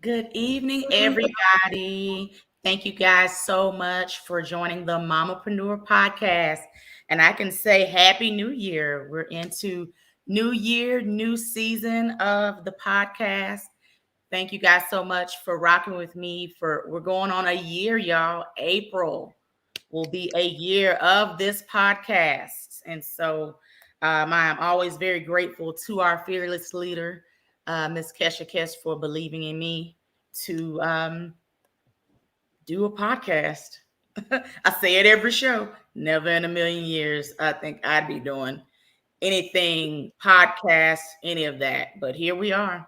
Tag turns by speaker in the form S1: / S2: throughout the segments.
S1: Good evening, everybody. Thank you guys so much for joining the Mamaprenuer podcast. And I can say Happy New Year. We're into new year, new season of the podcast. Thank you guys so much for rocking with me. We're going on a year, y'all. April will be a year of this podcast. And so I'm always very grateful to our fearless leader, Miss Kesha Kesh, for believing in me to do a podcast. I say it every show. Never in a million years I think I'd be doing anything podcast, any of that. But here we are.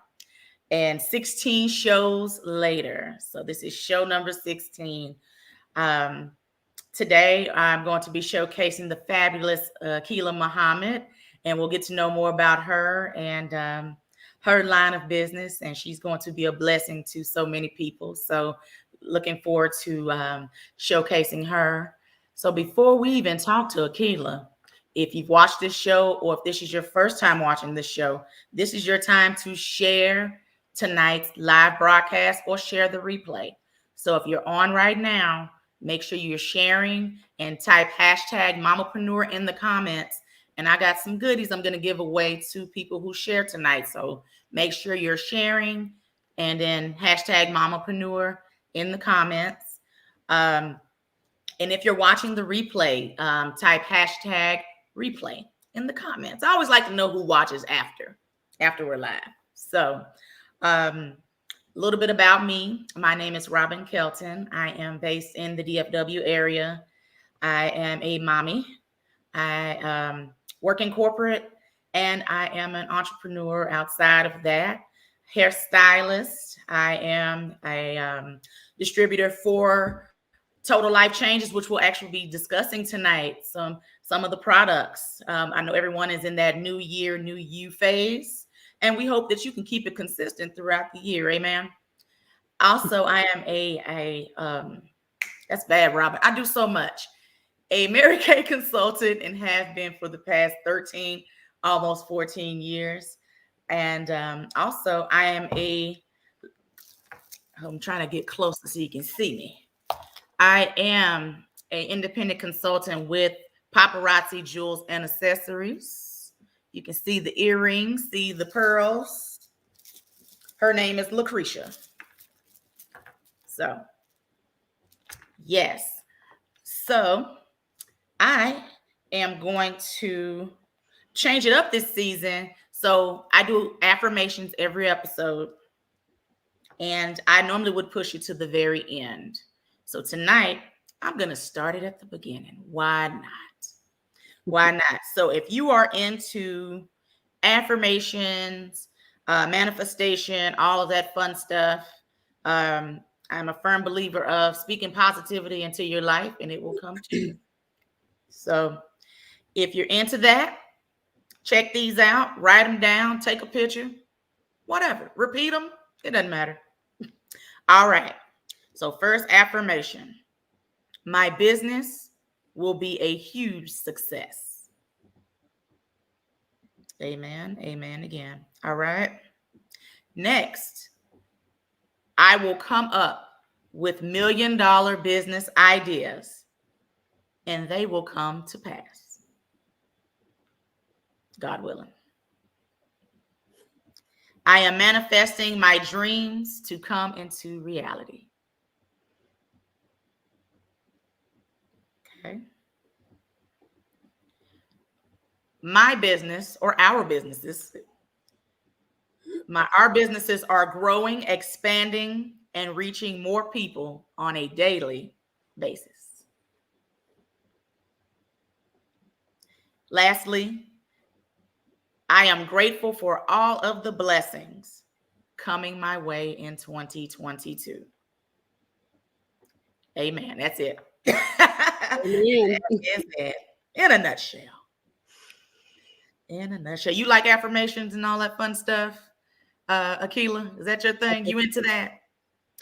S1: And 16 shows later. So this is show number 16. Today, I'm going to be showcasing the fabulous Akilah Muhammad, and we'll get to know more about her and her line of business. And she's going to be a blessing to so many people. So looking forward to showcasing her. So before we even talk to Akilah, if you've watched this show or if this is your first time watching this show, this is your time to share tonight's live broadcast or share the replay. So if you're on right now, make sure you're sharing and type hashtag Mamapreneur in the comments. And I got some goodies I'm going to give away to people who share tonight. So make sure you're sharing and then hashtag Mamapreneur in the comments. And if you're watching the replay, type hashtag replay in the comments. I always like to know who watches after we're live. So a little bit about me. My name is Robbin Kelton. I am based in the DFW area. I am a mommy. I work in corporate, and I am an entrepreneur outside of that. Hairstylist. I am a distributor for Total Life Changes, which we'll actually be discussing tonight. Some of the products. I know everyone is in that new year, new you phase. And we hope that you can keep it consistent throughout the year. Amen. Also, I am that's bad, Robin. I do so much. A Mary Kay consultant and have been for the past 13, almost 14 years. And also I'm trying to get closer so you can see me. I am an independent consultant with Paparazzi Jewels and Accessories. You can see the earrings, see the pearls. Her name is Lucretia. So, yes. So, I am going to change it up this season. So, I do affirmations every episode. And I normally would push you to the very end. So, tonight, I'm going to start it at the beginning. Why not? Why not? So if you are into affirmations, manifestation, all of that fun stuff, I'm a firm believer of speaking positivity into your life and it will come to you. So if you're into that, check these out, write them down, take a picture, whatever, repeat them. It doesn't matter. All right. So first affirmation, my business will be a huge success. Amen. Amen again. All right. Next, I will come up with $1 million business ideas and they will come to pass. God willing. I am manifesting my dreams to come into reality. Okay. My business or our businesses, our businesses are growing, expanding, and reaching more people on a daily basis. Lastly, I am grateful for all of the blessings coming my way in 2022. Amen. That's it. That is it. In a nutshell. In a nutshell. You like affirmations and all that fun stuff, Akilah? Is that your thing? You into that?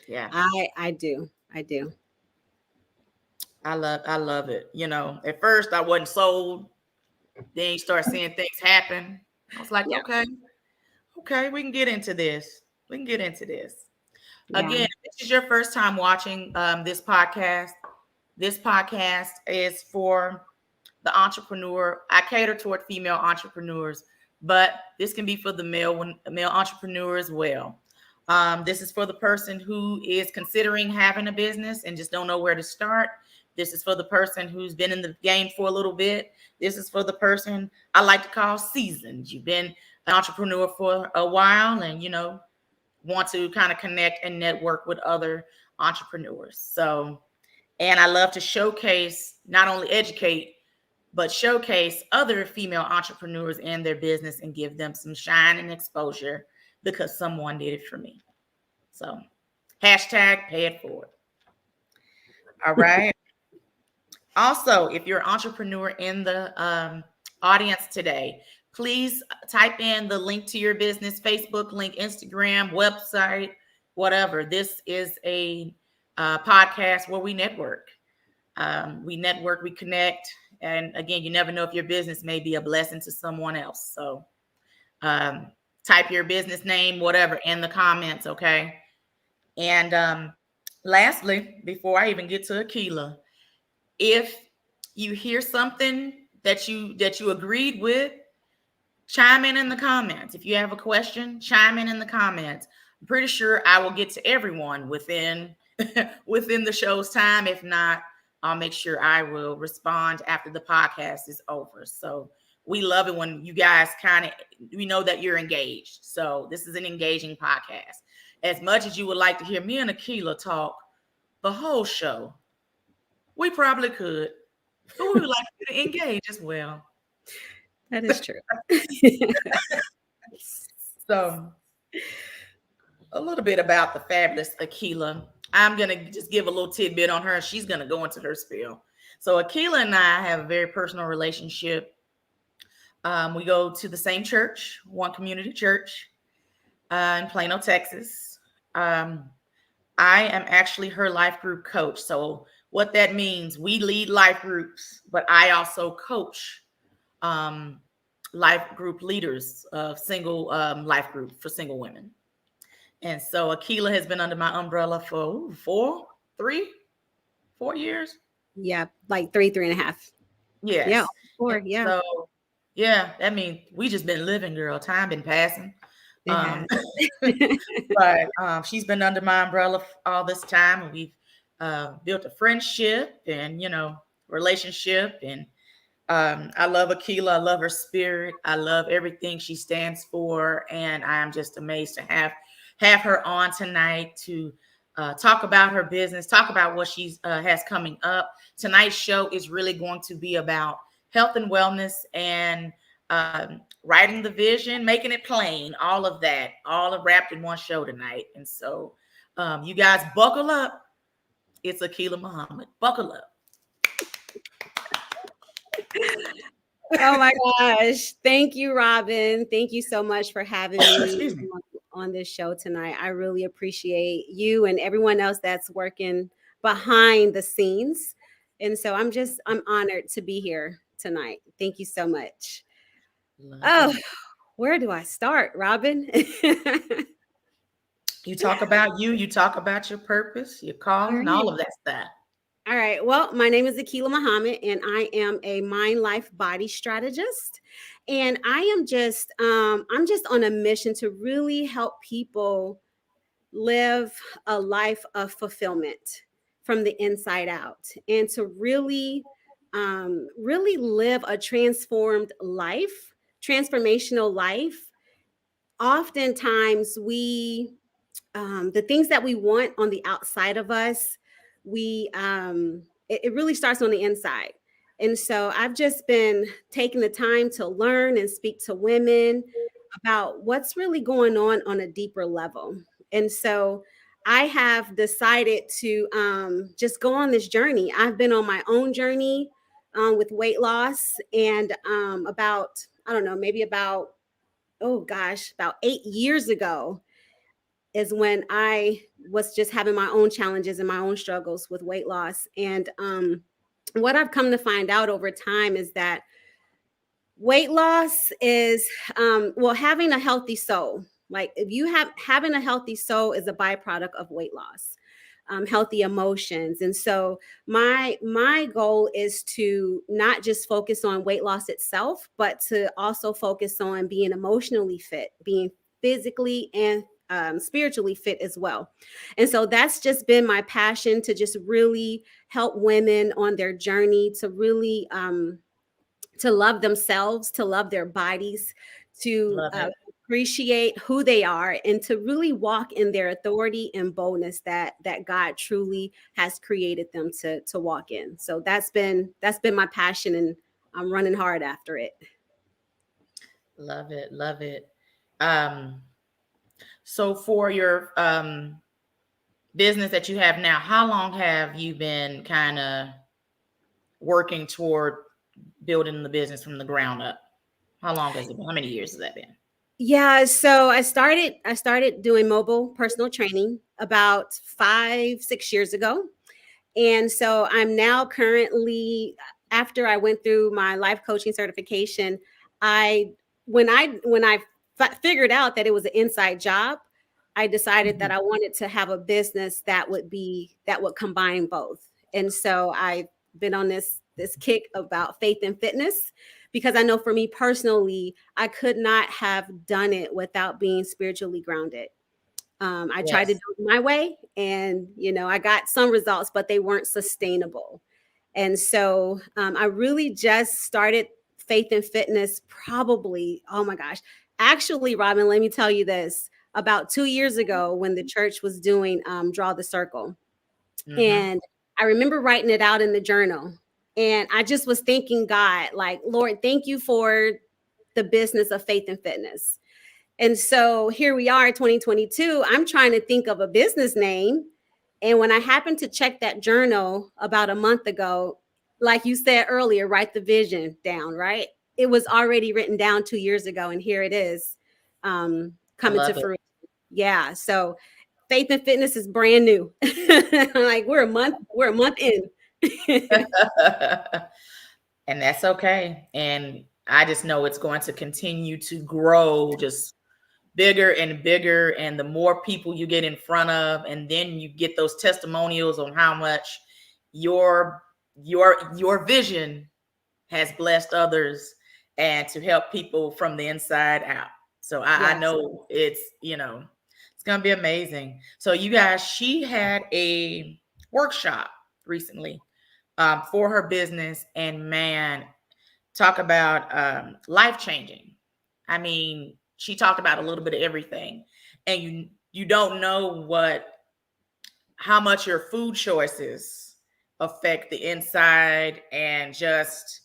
S2: Yeah. I do.
S1: I love it. You know, at first I wasn't sold. Then you start seeing things happen. I was like, okay, we can get into this. Again, if this is your first time watching this podcast is for the entrepreneur. I cater toward female entrepreneurs, but this can be for the male entrepreneur as well. This is for the person who is considering having a business and just don't know where to start. This is for the person who's been in the game for a little bit. This is for the person I like to call seasoned. You've been an entrepreneur for a while and, want to kind of connect and network with other entrepreneurs. So, and I love to showcase, not only educate, but showcase other female entrepreneurs in their business and give them some shine and exposure because someone did it for me. So hashtag pay it forward. All right. Also, if you're an entrepreneur in the audience today, please type in the link to your business, Facebook link, Instagram, website, whatever. This is a podcast where we network. We connect. And again, you never know if your business may be a blessing to someone else. So type your business name, whatever, in the comments, okay? And lastly, before I even get to Akilah, if you hear something that you agreed with, chime in the comments. If you have a question, chime in the comments. I'm pretty sure I will get to everyone within the show's time. If not, I'll make sure I will respond after the podcast is over. So we love it when you guys we know that you're engaged. So this is an engaging podcast. As much as you would like to hear me and Akilah talk the whole show, we probably could, but we would like you to engage as well.
S2: That is true.
S1: So a little bit about the fabulous Akilah. I'm going to just give a little tidbit on her. She's going to go into her spiel. So Akilah and I have a very personal relationship. We go to the same church, One Community Church in Plano, Texas. I am actually her life group coach. So what that means, we lead life groups, but I also coach life group leaders of single life group for single women. And so Akilah has been under my umbrella for 4 years.
S2: Yeah, like 3.5.
S1: Yes.
S2: Yeah, 4. Yeah.
S1: So yeah, that means we just been living, girl. Time been passing. But she's been under my umbrella all this time, and we've built a friendship and relationship. And I love Akilah. I love her spirit. I love everything she stands for, and I'm just amazed to have her on tonight to talk about her business, talk about what she has coming up. Tonight's show is really going to be about health and wellness and writing the vision, making it plain, all of that, all wrapped in one show tonight. And so you guys buckle up. It's Akilah Muhammad. Buckle up.
S2: Oh my gosh. Thank you, Robbin. Thank you so much for having me on this show tonight. I really appreciate you and everyone else that's working behind the scenes. And so I'm honored to be here tonight. Thank you so much. Where do I start, Robbin?
S1: You talk about you talk about your purpose, your calling, all of that stuff.
S2: All right. Well, my name is Akilah Muhammad, and I am a mind, life, body strategist. And I am I'm just on a mission to really help people live a life of fulfillment from the inside out, and to really live a transformational life. Oftentimes the things that we want on the outside of us, it really starts on the inside. And so I've just been taking the time to learn and speak to women about what's really going on a deeper level. And so I have decided to just go on this journey. I've been on my own journey with weight loss, and about 8 years ago is when I was just having my own challenges and my own struggles with weight loss. And what I've come to find out over time is that weight loss is, having a healthy soul. Like if you having a healthy soul is a byproduct of weight loss, healthy emotions. And so my goal is to not just focus on weight loss itself, but to also focus on being emotionally fit, being physically and spiritually fit as well. And so that's just been my passion, to just really help women on their journey to really to love themselves, to love their bodies, to
S1: Love it.
S2: appreciate who they are, and to really walk in their authority and boldness that God truly has created them to walk in. So that's been my passion, and I'm running hard after it.
S1: Love it. Love it. Um, so for your business that you have now, how long have you been kind of working toward building the business from the ground up? How long has it been? How many years has that been?
S2: Yeah, so I started doing mobile personal training about 5, 6 years ago. And so I'm now currently, after I went through my life coaching certification, I when I figured out that it was an inside job, I decided that
S1: Mhm.
S2: I wanted to have a business that would combine both. And so I've been on this kick about faith and fitness, because I know for me personally, I could not have done it without being spiritually grounded. I tried to do
S1: Yes.
S2: it my way, and I got some results, but they weren't sustainable. And so I really just started faith and fitness probably, oh my gosh. Actually, Robin, let me tell you this. About 2 years ago, when the church was doing Draw the Circle,
S1: Mm-hmm.
S2: and I remember writing it out in the journal. And I just was thanking God, like, Lord, thank you for the business of faith and fitness. And so here we are, 2022. I'm trying to think of a business name. And when I happened to check that journal about a month ago, like you said earlier, write the vision down, right? It was already written down 2 years ago, and here it is,
S1: I
S2: coming to
S1: love it.
S2: fruition. Yeah. So faith and fitness is brand new. Like we're a month in.
S1: And that's okay. And I just know it's going to continue to grow just bigger and bigger. And the more people you get in front of, and then you get those testimonials on how much your your vision has blessed others and to help people from the inside out. So I
S2: Yes.
S1: know it's gonna be amazing. So you guys, she had a workshop recently for her business, and man, talk about life changing. I mean, she talked about a little bit of everything, and you don't know what how much your food choices affect the inside, and just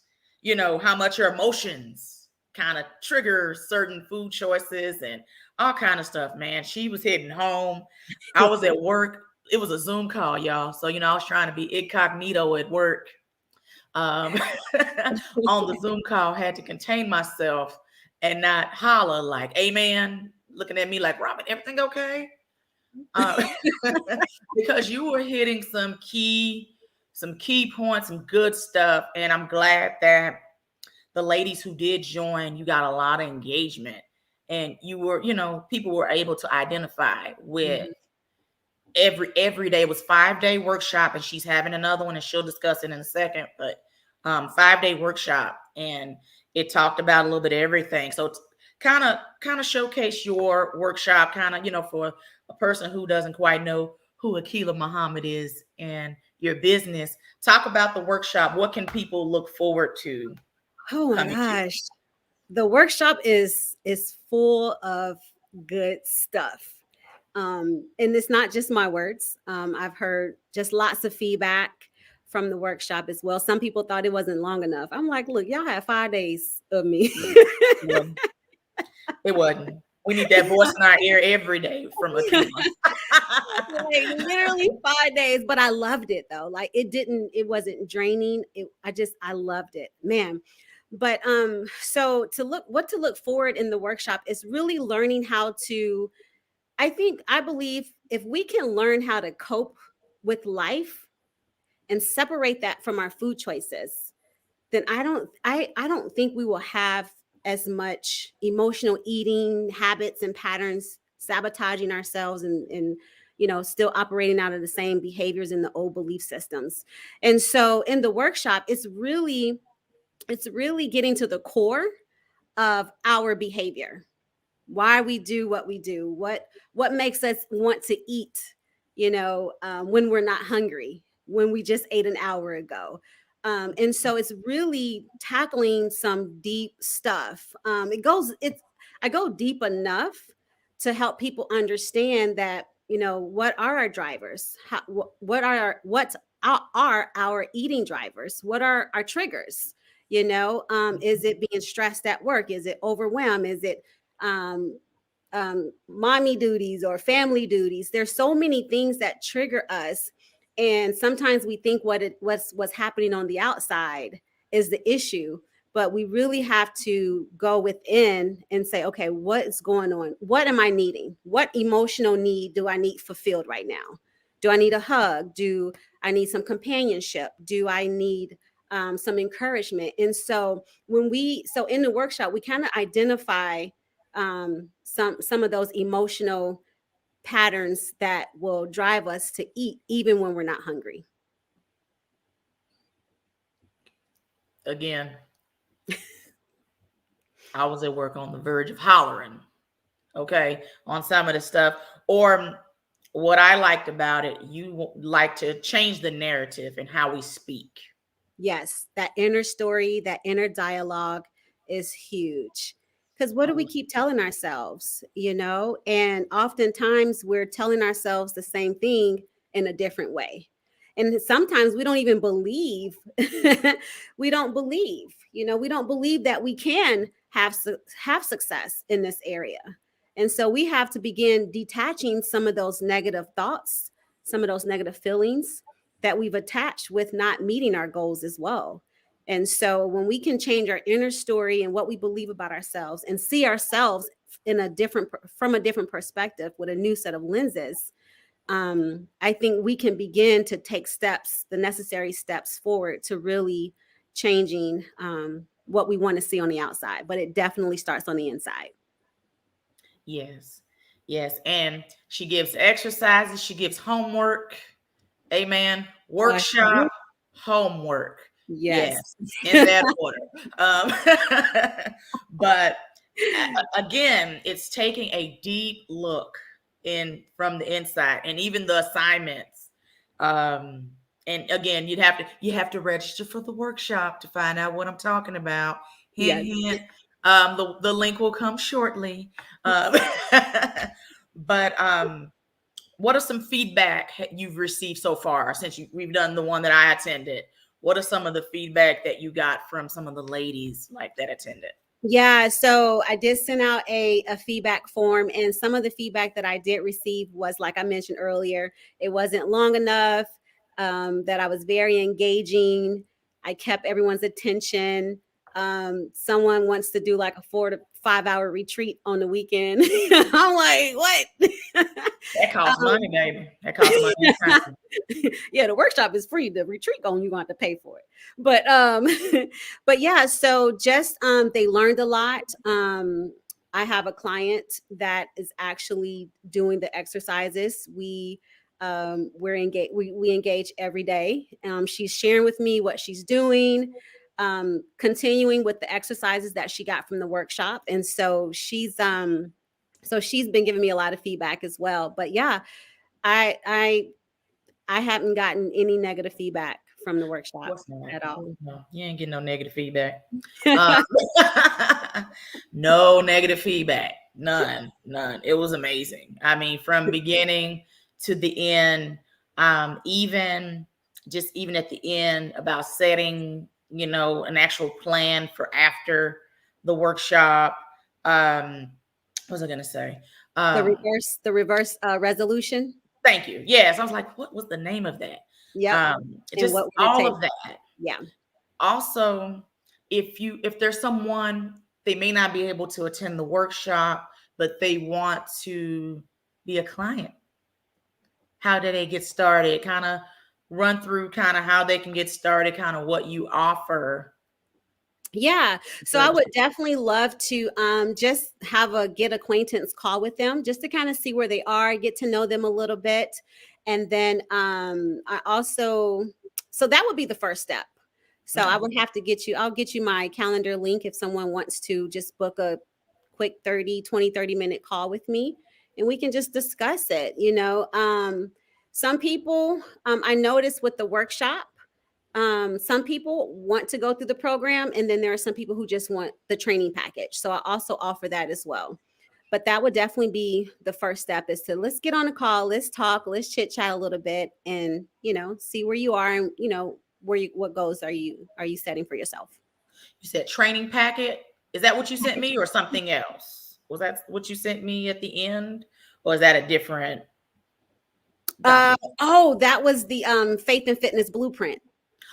S1: how much your emotions kind of trigger certain food choices and all kind of stuff. Man, she was heading home. I was at work. It was a Zoom call, y'all, so I was trying to be incognito at work, um, on the Zoom call, had to contain myself and not holler like amen, looking at me like, Robin, everything okay? uh, because you were hitting some key points, some good stuff, and I'm glad that the ladies who did join, you got a lot of engagement, and people were able to identify with
S2: Mhm.
S1: every day. It was 5-day workshop, and she's having another one, and she'll discuss it in a second. But 5-day workshop, and it talked about a little bit of everything. So it's kind of showcase your workshop, kind of for a person who doesn't quite know who Akilah Muhammad is and your business. Talk about the workshop. What can people look forward to
S2: Oh my
S1: coming to?
S2: gosh. The workshop is full of good stuff. And it's not just my words. I've heard just lots of feedback from the workshop as well. Some people thought it wasn't long enough. I'm like, look, y'all have 5 days of me.
S1: Yeah, yeah, it wasn't. We need that voice in our ear every day from Akilah.
S2: Like literally 5 days, but I loved it though. Like it wasn't draining. I loved it, man. But so to look forward in the workshop is really learning how to, I believe if we can learn how to cope with life and separate that from our food choices, then I don't think we will have as much emotional eating habits and patterns, sabotaging ourselves and still operating out of the same behaviors in the old belief systems. And so in the workshop, it's really getting to the core of our behavior, why we do what we do, what makes us want to eat, when we're not hungry, when we just ate an hour ago. And so it's really tackling some deep stuff. I go deep enough to help people understand that, what are our drivers? What are our eating drivers? What are our triggers? Is it being stressed at work? Is it overwhelmed? Is it um, mommy duties or family duties? There's so many things that trigger us, and sometimes we think what's happening on the outside is the issue, but we really have to go within and say, okay, what is going on? What am I needing? What emotional need do I need fulfilled right now? Do I need a hug? Do I need some companionship? Do I need some encouragement? And so so in the workshop, we kind of identify some of those emotional patterns that will drive us to eat even when we're not hungry.
S1: Again, I was at work on the verge of hollering, okay, on some of the stuff. Or what I liked about it, you like to change the narrative and how we speak.
S2: Yes, that inner story, that inner dialogue is huge. Because what do we keep telling ourselves, And oftentimes we're telling ourselves the same thing in a different way. And sometimes we don't even believe, we don't believe, we don't believe that we can have success in this area. And so we have to begin detaching some of those negative thoughts, some of those negative feelings that we've attached with not meeting our goals as well. And so when we can change our inner story and what we believe about ourselves and see ourselves from a different perspective with a new set of lenses, I think we can begin to take the necessary steps forward to really changing what we want to see on the outside. But it definitely starts on the inside.
S1: Yes. Yes. And she gives exercises, she gives homework. Amen. Workshop, homework.
S2: Yes.
S1: Yes, in that order. But again, it's taking a deep look from the inside, and even the assignments. And again, you have to register for the workshop to find out what I'm talking about. Hint,
S2: Yes.
S1: hint. The link will come shortly. But what are some feedback you've received so far since we've done the one that I attended? What are some of the feedback that you got from some of the ladies like that attended?
S2: Yeah, so I did send out a feedback form, and some of the feedback that I did receive was, like I mentioned earlier, it wasn't long enough, that I was very engaging. I kept everyone's attention. Someone wants to do like a 4 to 5 hour retreat on the weekend. I'm like, what?
S1: That costs money, baby. That costs money.
S2: Yeah, the workshop is free. The retreat you're going to have to pay for it. But but yeah, so just they learned a lot. I have a client that is actually doing the exercises. We're engaged, we engage every day. She's sharing with me what she's doing, continuing with the exercises that she got from the workshop. And so she's been giving me a lot of feedback as well. But yeah, I haven't gotten any negative feedback from the workshop at all.
S1: No, you ain't getting no negative feedback. No negative feedback. None. It was amazing. I mean, from beginning to the end, even at the end about setting, an actual plan for after the workshop. What was I going to say?
S2: The reverse resolution.
S1: Thank you. Yes. I was like, what was the name of that?
S2: Yeah.
S1: Just all of that.
S2: Yeah.
S1: Also, if there's someone, they may not be able to attend the workshop, but they want to be a client. How do they get started? Kind of run through kind of how they can get started, kind of what you offer.
S2: Yeah. So I
S1: Good.
S2: would definitely love to just have a get acquaintance call with them just to kind of see where they are, get to know them a little bit. And then I also, so that would be the first step. So I
S1: Okay.
S2: would have to I'll get you my calendar link if someone wants to just book a quick 30 minute call with me and we can just discuss it. Some people, I noticed with the workshop, some people want to go through the program, and then there are some people who just want the training package. So I also offer that as well. But that would definitely be the first step, is to let's get on a call, let's talk, let's chit chat a little bit, and see where you are, and what goals are you setting for yourself.
S1: You said training packet. Is that what you sent me or something else? Was that what you sent me at the end? Or is that a different document?
S2: Oh, that was the faith and fitness blueprint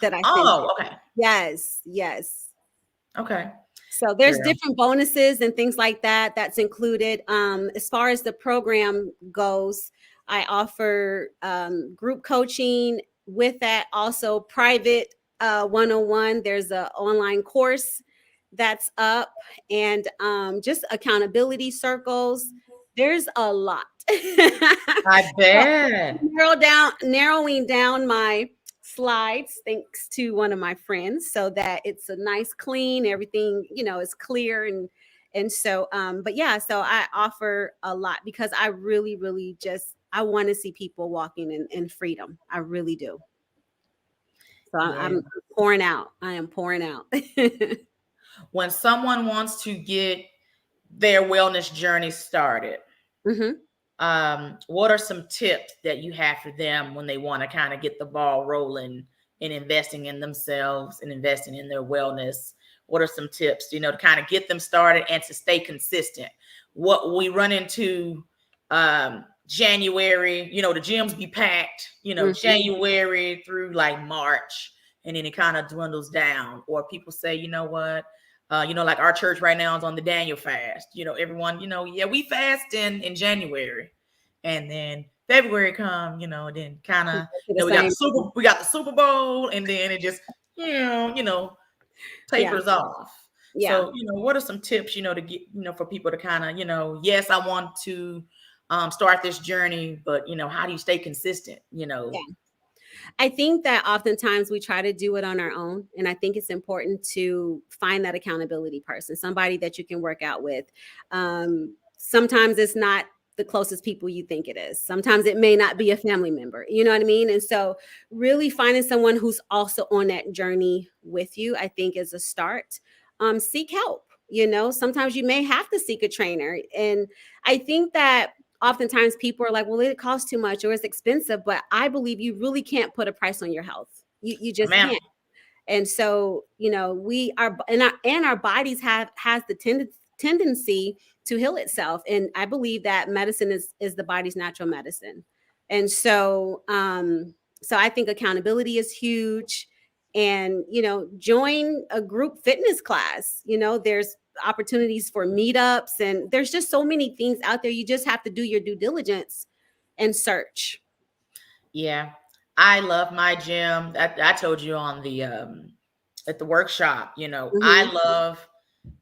S2: that I sent you.
S1: Oh, okay.
S2: Yes, yes.
S1: Okay.
S2: So there's
S1: Girl.
S2: different bonuses and things like that that's included. As far as the program goes, I offer group coaching. With that, also private 101. There's an online course that's up, and just accountability circles. There's a lot.
S1: I bet.
S2: Narrowing down my slides thanks to one of my friends, so that it's a nice clean, everything is clear, and so but yeah, so I offer a lot because I really just I want to see people walking in freedom. I really do. So
S1: Yeah.
S2: I'm pouring out. I am pouring out.
S1: When someone wants to get their wellness journey started,
S2: Hmm.
S1: what are some tips that you have for them when they want to kind of get the ball rolling in investing in themselves and investing in their wellness? What are some tips, to kind of get them started and to stay consistent? What we run into January, the gyms be packed,
S2: Hmm.
S1: January through like March, and then it kind of dwindles down. Or people say, you know what? Like our church right now is on the Daniel fast. Everyone, yeah, we fast in January, and then February come, then kind of,
S2: The
S1: we got
S2: same.
S1: the Super Bowl, and then it just,
S2: Yeah,
S1: tapers off.
S2: yeah.
S1: So, what are some tips, to get, for people to kind of, yes, I want to start this journey, but how do you stay consistent?
S2: Yeah. I think that oftentimes we try to do it on our own. And I think it's important to find that accountability person, somebody that you can work out with. Sometimes it's not the closest people you think it is. Sometimes it may not be a family member. You know what I mean? And so, really finding someone who's also on that journey with you, I think, is a start. Seek help. Sometimes you may have to seek a trainer. And I think that oftentimes people are like, well, it costs too much or it's expensive, but I believe you really can't put a price on your health. You just
S1: Ma'am.
S2: can't. And so, we are, and our bodies has the tendency to heal itself. And I believe that medicine is the body's natural medicine. And so, so I think accountability is huge. And, join a group fitness class. There's opportunities for meetups, and there's just so many things out there. You just have to do your due diligence and search.
S1: Yeah, I love my gym. I told you on the at the workshop, I
S2: Hmm.
S1: love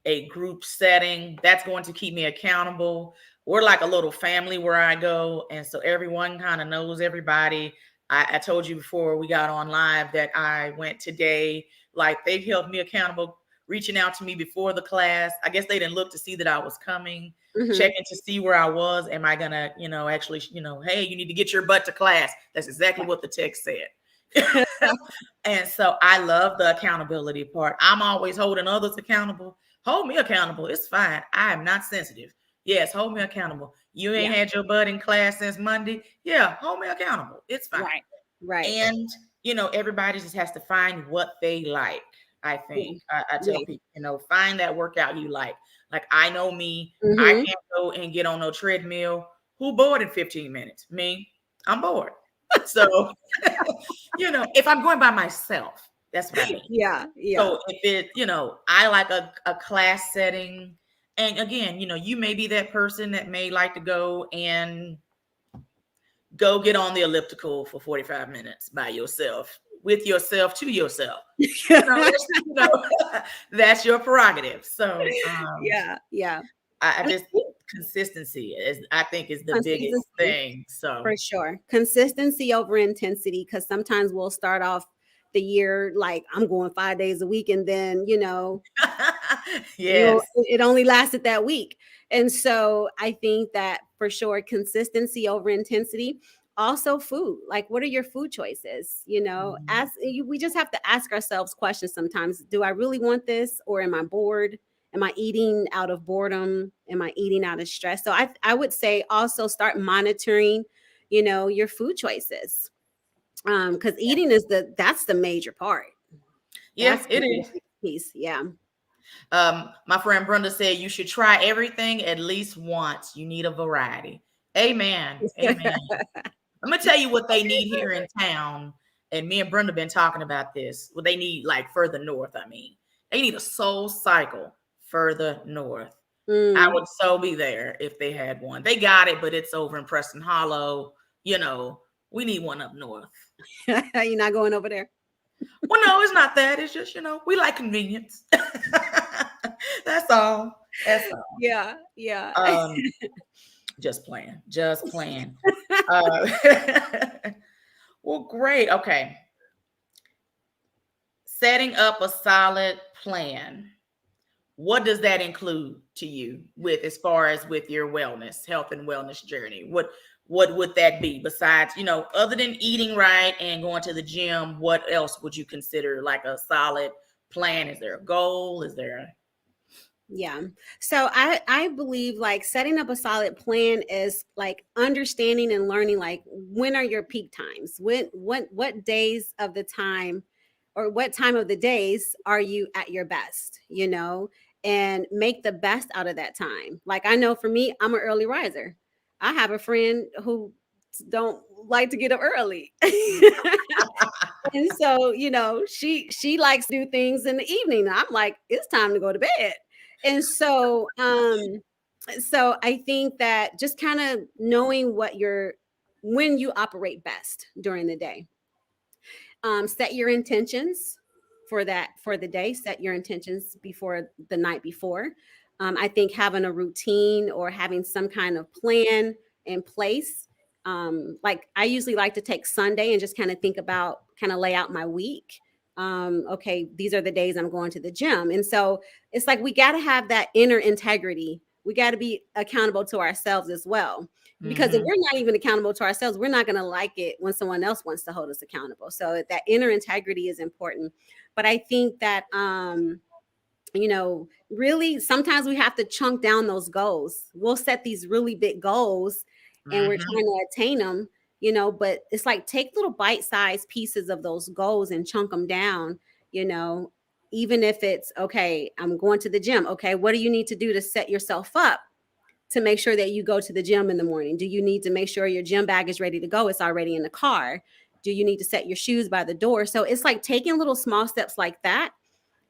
S1: a group setting that's going to keep me accountable. We're like a little family where I go, and so everyone kind of knows everybody. I told you before we got on live that I went today. Like, they've held me accountable, reaching out to me before the class. I guess they didn't look to see that I was coming,
S2: Hmm.
S1: checking to see where I was. Am I gonna, actually, hey, you need to get your butt to class. That's exactly what the text said. And so I love the accountability part. I'm always holding others accountable. Hold me accountable. It's fine. I am not sensitive. Yes, hold me accountable. You ain't
S2: Yeah.
S1: had your butt in class since Monday. Yeah, hold me accountable. It's fine.
S2: Right. Right.
S1: And, everybody just has to find what they like. I
S2: Yeah.
S1: think I tell
S2: Yeah.
S1: people, find that workout you like. Like, I know me, I
S2: Hmm.
S1: can't go and get on no treadmill. Who bored in 15 minutes? Me. I'm bored. So, if I'm going by myself, that's what I mean.
S2: Yeah. Yeah.
S1: So if it, I like a class setting. And again, you may be that person that may like to go get on the elliptical for 45 minutes by yourself. with yourself to yourself. That's your prerogative. So
S2: yeah.
S1: I
S2: And
S1: just consistency is, I think, is the biggest
S2: consistency,
S1: thing. So
S2: for sure. Consistency over intensity, because sometimes we'll start off the year like I'm going 5 days a week, and then
S1: yes.
S2: it only lasted that week. And so I think that for sure, consistency over intensity. Also, food. Like, what are your food choices?
S1: Mhm.
S2: We just have to ask ourselves questions sometimes. Do I really want this, or am I bored? Am I eating out of boredom? Am I eating out of stress? So I would say also start monitoring, your food choices. Because eating is that's the major part.
S1: Yeah,
S2: That's
S1: it
S2: the
S1: is.
S2: piece. Yeah.
S1: My friend Brenda said you should try everything at least once. You need a variety. Amen. Amen. I'm gonna tell you what they need here in town, and me and Brenda been talking about this. What they need, like further north. I mean, they need a Soul Cycle further north. I
S2: Mm.
S1: would so be there if they had one. They got it, but it's over in Preston Hollow. We need one up north.
S2: You're not going over there.
S1: Well, no, it's not that. It's just, we like convenience. That's all. That's all.
S2: Yeah, yeah.
S1: Just playing. Just playing. Uh, well, great. Okay. Setting up a solid plan. What does that include to you with, as far as with your wellness, health and wellness journey? What would that be besides, other than eating right and going to the gym? What else would you consider like a solid plan? Is there a goal? Is there
S2: Yeah. So I believe like setting up a solid plan is like understanding and learning like when are your peak times? What days of the time, or what time of the days are you at your best, and make the best out of that time. Like, I know for me, I'm an early riser. I have a friend who don't like to get up early. And so, she likes to do things in the evening. I'm like, it's time to go to bed. And so I think that just kind of knowing when you operate best during the day. Set your intentions for the day. Set your intentions before the night before. I think having a routine or having some kind of plan in place. Like, I usually like to take Sunday and just kind of lay out my week. Okay, these are the days I'm going to the gym. And so it's like we got to have that inner integrity. We got to be accountable to ourselves as well, because if
S1: Mhm.
S2: we're not even accountable to ourselves, we're not going to like it when someone else wants to hold us accountable. So that inner integrity is important. But I think that really sometimes we have to chunk down those goals. We'll set these really big goals and we're
S1: Mhm.
S2: trying to attain them, but it's like take little bite-sized pieces of those goals and chunk them down, you know, even if it's okay, I'm going to the gym. Okay, what do you need to do to set yourself up to make sure that you go to the gym in the morning? Do you need to make sure your gym bag is ready to go? It's already in the car. Do you need to set your shoes by the door? So it's like taking little small steps like that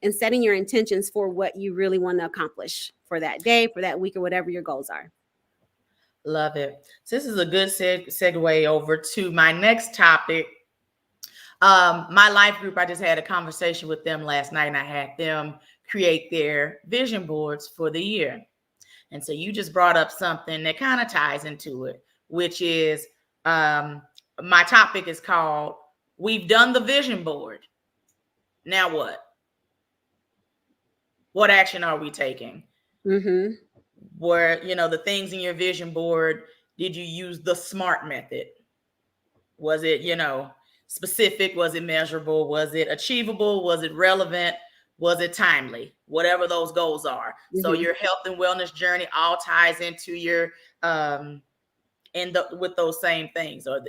S2: and setting your intentions for what you really want to accomplish for that day, for that week, or whatever your goals are.
S1: Love it. So this is a good segue over to my next topic. My life group, I just had a conversation with them last night, and I had them create their vision boards for the year. And so you just brought up something that kind of ties into it, which is my topic is called "We've Done the Vision Board. Now what? What action are we taking?"
S2: Mm-hmm.
S1: Where, the things in your vision board, did you use the SMART method? Was it, specific? Was it measurable? Was it achievable? Was it relevant? Was it timely? Whatever those goals are. So
S2: Mm-hmm.
S1: your health and wellness journey all ties into your with those same things, or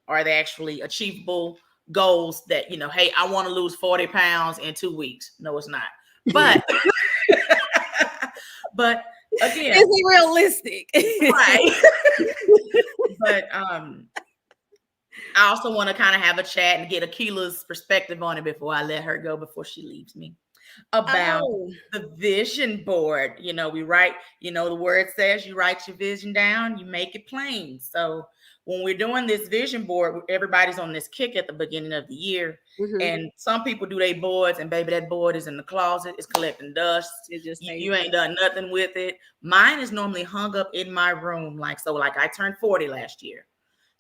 S1: are they actually achievable goals that, hey, I want to lose 40 pounds in 2 weeks? No, it's not. But but again,
S2: Is it realistic?
S1: right. But I also want to kind of have a chat and get Akilah's perspective on it before I let her go, before she leaves me, about
S2: Oh,
S1: the vision board. We write, the word says you write your vision down, you make it plain. So when we're doing this vision board, everybody's on this kick at the beginning of the year.
S2: Mhm.
S1: And some people do their boards, and baby, that board is in the closet, it's collecting dust.
S2: It just
S1: You ain't done nothing with it. Mine is normally hung up in my room. Like I turned 40 last year,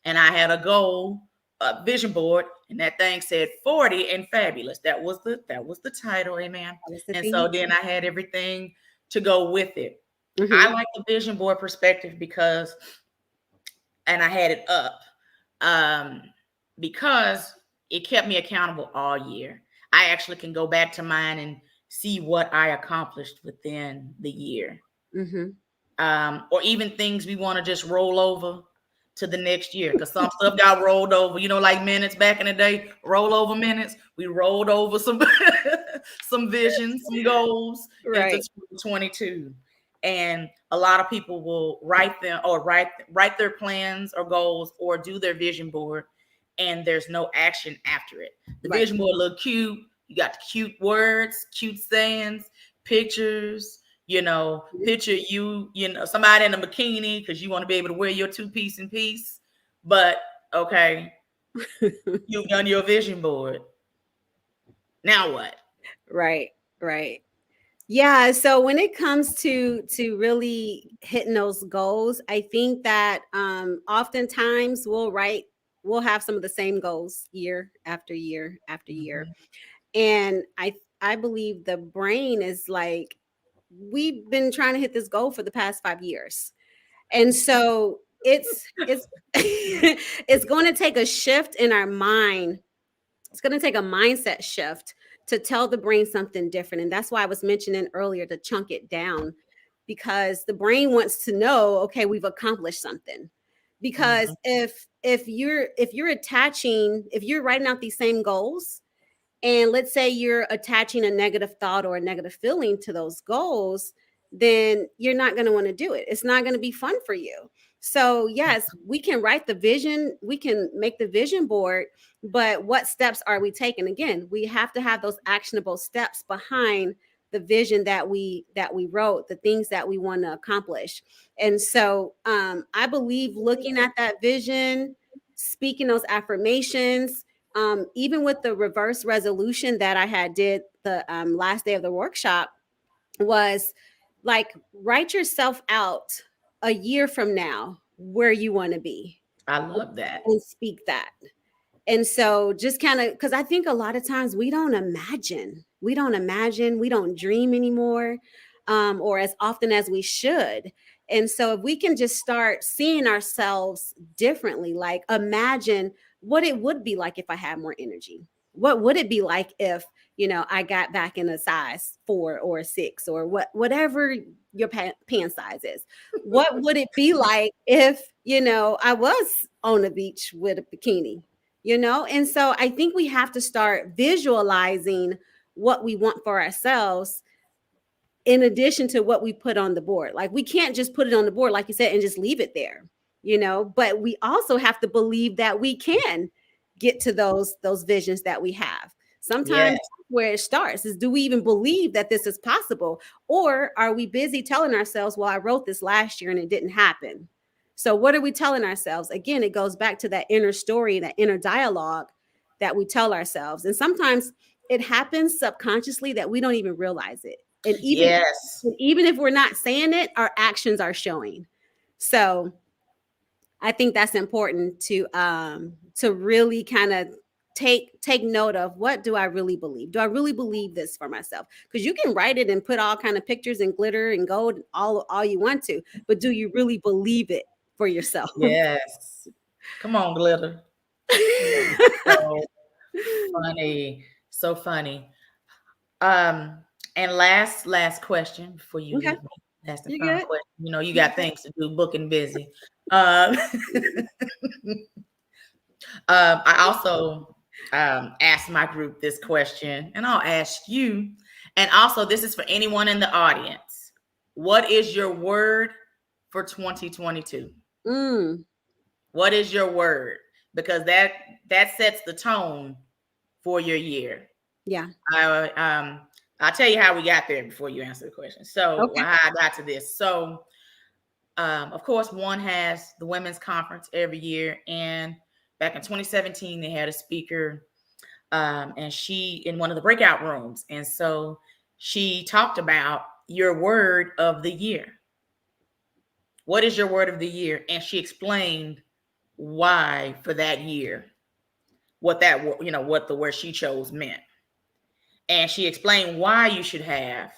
S1: and I had a goal, a vision board, and that thing said 40 and fabulous. That was the title, amen. And so then I had everything to go with it. I like the vision board perspective because, and I had it up because it kept me accountable all year. I actually can go back to mine and see what I accomplished within the year. Or even things we want to just roll over to the next year, because some stuff got rolled over, like minutes back in the day, roll over minutes. We rolled over some some visions, some goals into 2022. And a lot of people will write them or write their plans or goals or do their vision board, and there's no action after it. The vision board look cute. You got the cute words, cute sayings, pictures, picture you, somebody in a bikini because you want to be able to wear your 2-piece in peace. But okay, you've done your vision board. Now what?
S2: Right. Yeah. So when it comes to really hitting those goals, I think that oftentimes we'll have some of the same goals year after year after year. And I believe the brain is like, we've been trying to hit this goal for the past 5 years. And so it's it's going to take a shift in our mind. It's going to take a mindset shift to tell the brain something different. And that's why I was mentioning earlier to chunk it down, because the brain wants to know, okay, we've accomplished something. Because if you're writing out these same goals, and let's say you're attaching a negative thought or a negative feeling to those goals, then you're not going to want to do it. It's not going to be fun for you. So yes, we can write the vision, we can make the vision board, but what steps are we taking? Again, we have to have those actionable steps behind the vision that we wrote, the things that we want to accomplish. And so I believe looking at that vision, speaking those affirmations, even with the reverse resolution that I had did the last day of the workshop, was like, write yourself out a year from now where you want to be.
S1: I love that.
S2: And speak that. And so just kind of, because I think a lot of times we don't imagine, we don't dream anymore, or as often as we should. And so if we can just start seeing ourselves differently, like imagine what it would be like if I had more energy. What would it be like if, I got back in a size 4 or 6 or whatever your pant size is? What would it be like if, I was on the beach with a bikini? And so I think we have to start visualizing what we want for ourselves in addition to what we put on the board. Like, we can't just put it on the board, like you said, and just leave it there, but we also have to believe that we can get to those visions that we have. Sometimes where it starts is, do we even believe that this is possible? Or are we busy telling ourselves, well, I wrote this last year and it didn't happen. So what are we telling ourselves? Again, it goes back to that inner story, that inner dialogue that we tell ourselves. And sometimes it happens subconsciously that we don't even realize it. And even if we're not saying it, our actions are showing. So I think that's important to really kind of take note of, what do I really believe? Do I really believe this for myself? Because you can write it and put all kind of pictures and glitter and gold, all you want to, but do you really believe it for yourself?
S1: Yes. Come on, glitter. So funny. And last question before you leave me. That's the final question. You got things to do, booking busy. I also asked my group this question, and I'll ask you. And also, this is for anyone in the audience. What is your word for 2022? What is your word? Because that sets the tone for your year.
S2: Yeah.
S1: I'll tell you how we got there before you answer the question. So how I got to this. So Of course, one has the women's conference every year, and back in 2017, they had a speaker, and she in one of the breakout rooms, and so she talked about your word of the year. What is your word of the year? And she explained why for that year, what that what the word she chose meant, and she explained why you should have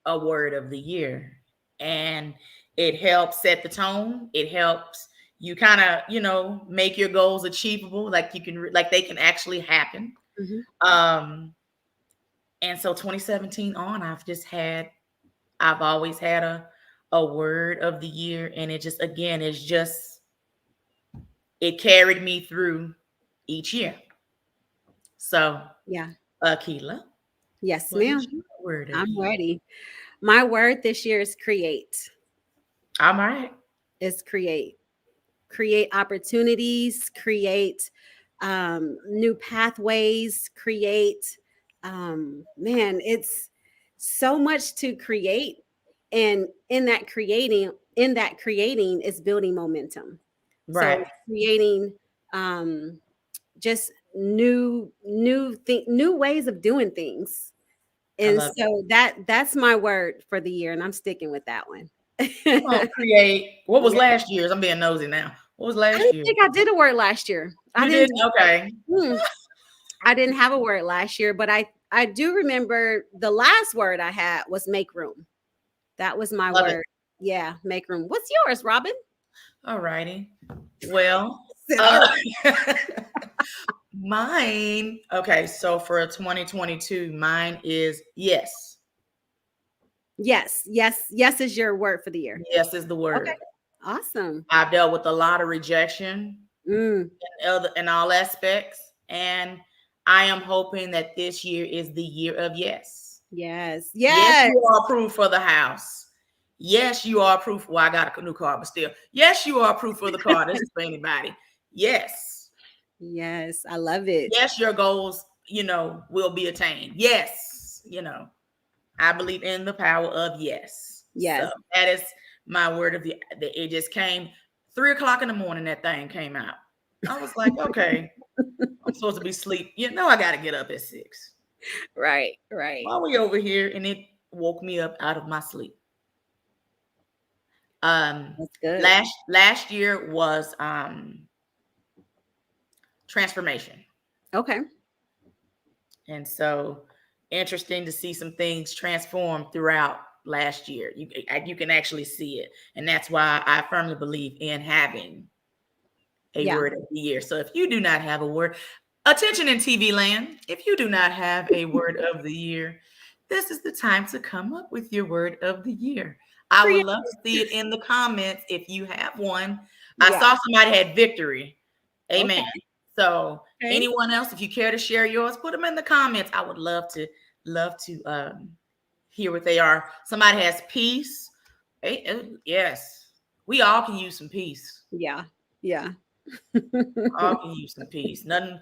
S1: a word of the year, and it helps set the tone. It helps you kind of make your goals achievable, like they can actually happen.
S2: Mm-hmm.
S1: And so 2017 on, I've always had a word of the year, and it just again it carried me through each year. So
S2: Yeah.
S1: Akilah,
S2: Yes,
S1: what
S2: ma'am.
S1: is your word of the
S2: I'm
S1: year?
S2: ready. My word this year is create.
S1: All right.
S2: Is create. Create opportunities, create new pathways, create man, it's so much to create. And in that creating is building momentum. So
S1: Right.
S2: creating just new ways of doing things.
S1: I
S2: And
S1: love it.
S2: so that's my word for the year, and I'm sticking with that one.
S1: Come on, create. What was
S2: Yeah.
S1: last year's? I'm being nosy now. What was
S2: I
S1: last
S2: didn't
S1: year?
S2: think I did a word last year. I
S1: You
S2: didn't.
S1: didn't? Okay.
S2: Hmm, I didn't have a word last year, but I do remember the last word I had was make room. That was my
S1: Love it.
S2: word. Yeah, make room. What's yours, Robin?
S1: All righty. Well,
S2: Said, all
S1: uh,
S2: right.
S1: mine. Okay, so for 2022, mine is yes.
S2: Yes, yes, yes is your word for the year.
S1: Yes is the
S2: Okay,
S1: word.
S2: awesome.
S1: I've dealt with a lot of rejection
S2: Mm,
S1: in all aspects, and I am hoping that this year is the year of yes.
S2: yes,
S1: Yes,
S2: yes,
S1: you are approved for the house. Yes, you are approved. Well, I got a new car, but still, yes, you are approved for the car. This is for anybody. Yes,
S2: yes. I love it.
S1: yes, your goals, will be attained. Yes, I believe in the power of yes. So
S2: Yes.
S1: that is my word of the. It just came 3 o'clock in the morning. That thing came out. I was like, okay, I'm supposed to be asleep. I got to get up at 6.
S2: Right, right.
S1: While we over here, and it woke me up out of my sleep. Um,
S2: That's good.
S1: last year was transformation,
S2: Okay.
S1: and so interesting to see some things transform throughout last year. You can actually see it, and that's why I firmly believe in having a
S2: Yeah.
S1: word of the year. So if you do not have a word, attention in TV land, if you do not have a word of the year, this is the time to come up with your word of the year. I would
S2: Create.
S1: love to see it in the comments if you have one. I
S2: Yeah.
S1: saw somebody had victory.
S2: Okay.
S1: Amen. So
S2: Okay.
S1: anyone else, if you care to share yours, put them in the comments. I would love to hear what they are. Somebody has peace. Yes, we all can use some peace.
S2: Yeah. Yeah.
S1: All can use some peace. Nothing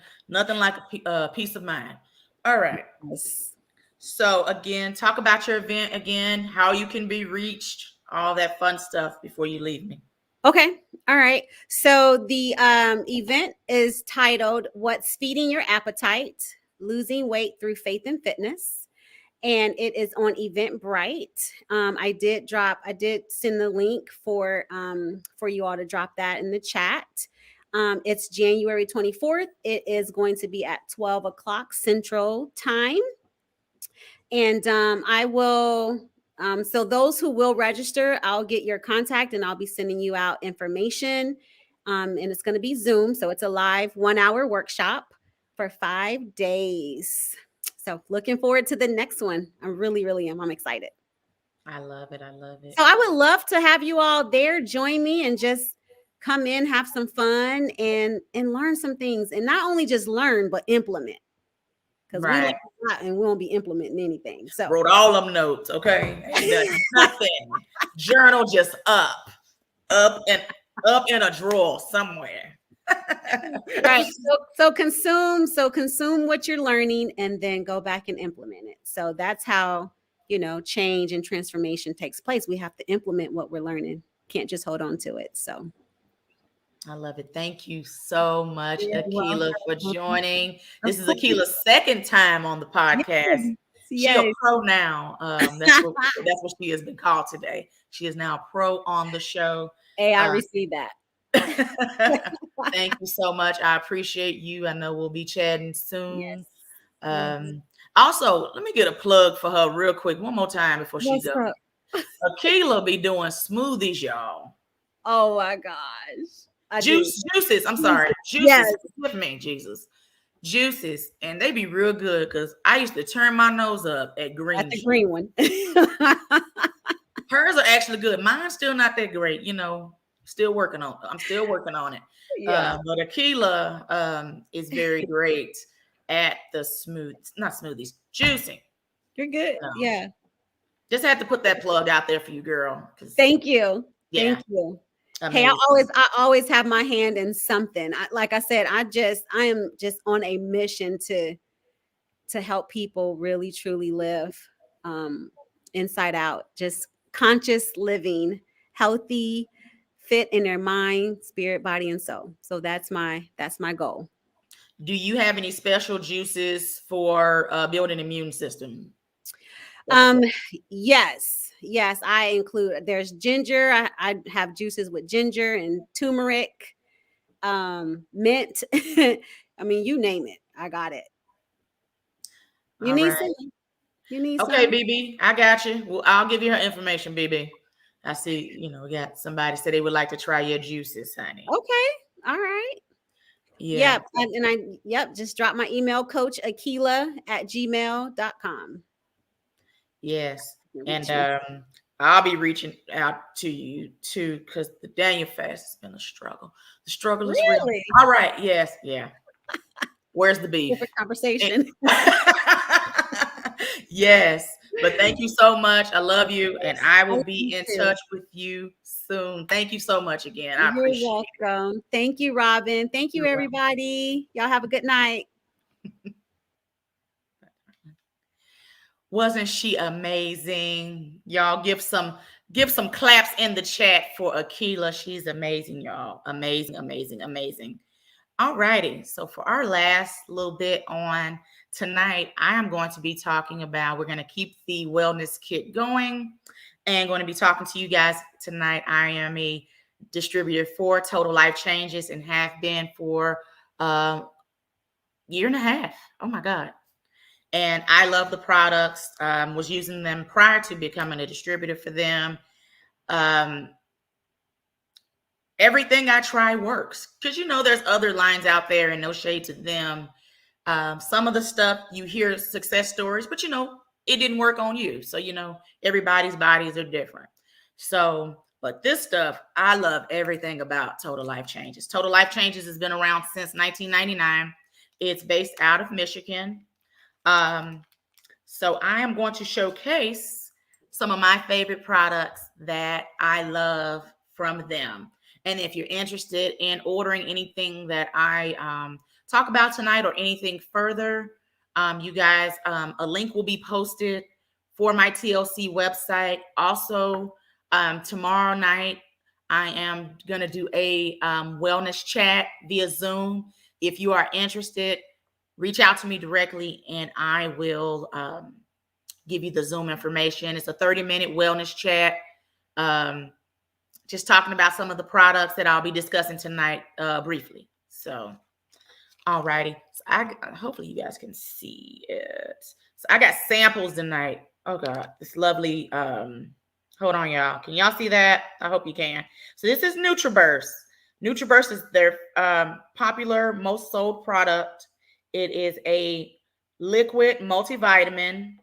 S1: like a peace of mind. All right.
S2: Yes.
S1: So again, talk about your event again, how you can be reached, all that fun stuff before you leave me.
S2: Okay. All right. So the event is titled "What's Feeding Your Appetite: Losing Weight Through Faith and Fitness," and it is on Eventbrite. I did send the link for you all to drop that in the chat. It's January 24th. It is going to be at 12 o'clock Central Time. And I will, so those who will register, I'll get your contact and I'll be sending you out information. And it's going to be Zoom. So it's a live 1 hour workshop for 5 days. So looking forward to the next one. I really, really am. I'm excited.
S1: I love it. I love it.
S2: So I would love to have you all there. Join me and just come in, have some fun and learn some things. And not only just learn, but implement. Because we learn
S1: Right.
S2: a lot and we won't be implementing anything. So
S1: Wrote all them notes. Okay. Ain't done nothing. Journal just up in a drawer somewhere.
S2: right. So consume what you're learning and then go back and implement it. So that's how change and transformation takes place. We have to implement what we're learning. Can't just hold on to it. So
S1: I love it. Thank you so much,
S2: you're
S1: Akilah, for
S2: welcome.
S1: joining.
S2: Of
S1: This is
S2: course.
S1: Akilah's second time on the podcast.
S2: Yes.
S1: She a
S2: Yes.
S1: pro now. That's what she has been called today. She is now a pro on the show.
S2: Hey, I received that.
S1: Thank you so much. I appreciate you. I know we'll be chatting soon.
S2: Yes.
S1: Also, let me get a plug for her real quick one more time before she
S2: What's
S1: goes.
S2: up?
S1: Akilah be doing smoothies, y'all.
S2: Oh my gosh.
S1: Juices. I'm sorry. Juices.
S2: Yes.
S1: With me, Jesus. Juices. And they be real good because I used to turn my nose up at green.
S2: At the green one.
S1: Hers are actually good. Mine's still not that great, Still working on it. I'm still working on it.
S2: Yeah.
S1: But Akilah is very great at the not smoothies, juicing.
S2: You're good. Yeah.
S1: Just had to put that plug out there for you, girl.
S2: Thank you.
S1: Yeah.
S2: Thank you.
S1: Amazing.
S2: Hey, I always have my hand in something. Like I said, I am just on a mission to help people really truly live inside out, just conscious living, healthy, fit in their mind, spirit, body, and soul. So that's my goal.
S1: Do you have any special juices for building immune system?
S2: Yes, I include. There's ginger. I have juices with ginger and turmeric, mint. I mean, you name it, I got it. You need some. You need
S1: okay,
S2: some.
S1: BB, I got you. Well, I'll give you her information, BB. I see, we got somebody said they would like to try your juices, honey.
S2: Okay. All right.
S1: Yeah.
S2: Yep. Just drop my email, Coach Akilah@gmail.com.
S1: Yes. And I'll be reaching out to you too, because the Daniel fast has been a struggle. The struggle is real. All right. Yes. Yeah. Where's the beef?
S2: Different conversation.
S1: Yes. But thank you so much. I love you. And I will be in touch with you soon. Thank you so much again. I appreciate it.
S2: You're welcome. Thank you, Robbin. Thank you, everybody. Y'all have a good night.
S1: Wasn't she amazing? Y'all give some claps in the chat for Akilah. She's amazing, y'all. Amazing, amazing, amazing. All righty. So for our last little bit on tonight, I am going to be talking about, we're going to keep the wellness kit going and going to be talking to you guys tonight. I am a distributor for Total Life Changes and have been for a year and a half. Oh my God. And I love the products. Was using them prior to becoming a distributor for them. Everything I try works because there's other lines out there, and no shade to them. Some of the stuff you hear success stories, but it didn't work on you. So everybody's bodies are different. So, but this stuff, I love everything about Total Life Changes. Total Life Changes has been around since 1999. It's based out of Michigan. So I am going to showcase some of my favorite products that I love from them. And if you're interested in ordering anything that I talk about tonight or anything further, you guys, a link will be posted for my TLC website. Also, tomorrow night, I am going to do a wellness chat via Zoom. If you are interested, reach out to me directly and I will give you the Zoom information. It's a 30-minute wellness chat. Just talking about some of the products that I'll be discussing tonight briefly. So, all righty. So hopefully you guys can see it. So I got samples tonight. Oh God, this lovely, hold on y'all. Can y'all see that? I hope you can. So this is Nutriburst. Nutriburst is their popular, most sold product. It is a liquid multivitamin.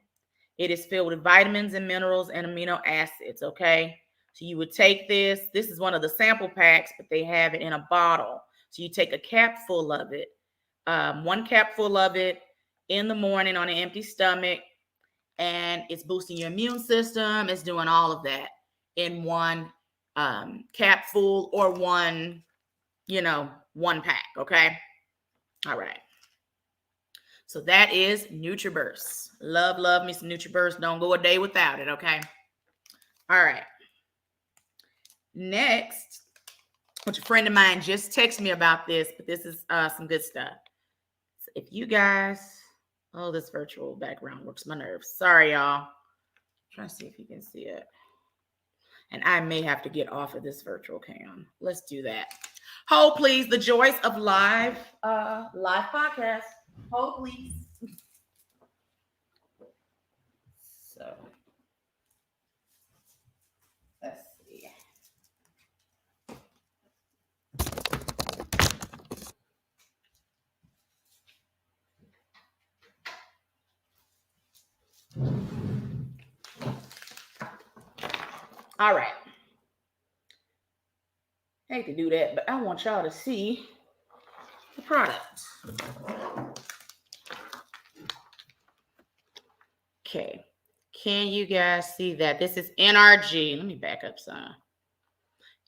S1: It is filled with vitamins and minerals and amino acids, okay? So you would take this. This is one of the sample packs, but they have it in a bottle. So you take a cap full of it, 1 cap full of it in the morning on an empty stomach, and it's boosting your immune system. It's doing all of that in one cap full or one pack, okay? All right. So that is Nutriburst. Love me some Nutriburst. Don't go a day without it, okay? All right. Next, which a friend of mine just texted me about this, but this is some good stuff. So if you guys, oh, this virtual background works my nerves. Sorry, y'all. Trying to see if you can see it. And I may have to get off of this virtual cam. Let's do that. Hold, please. The joys of live podcast. Hold, please. So let's see. All right. I hate to do that, but I want y'all to see the product. Okay. Can you guys see that? This is NRG. Let me back up some.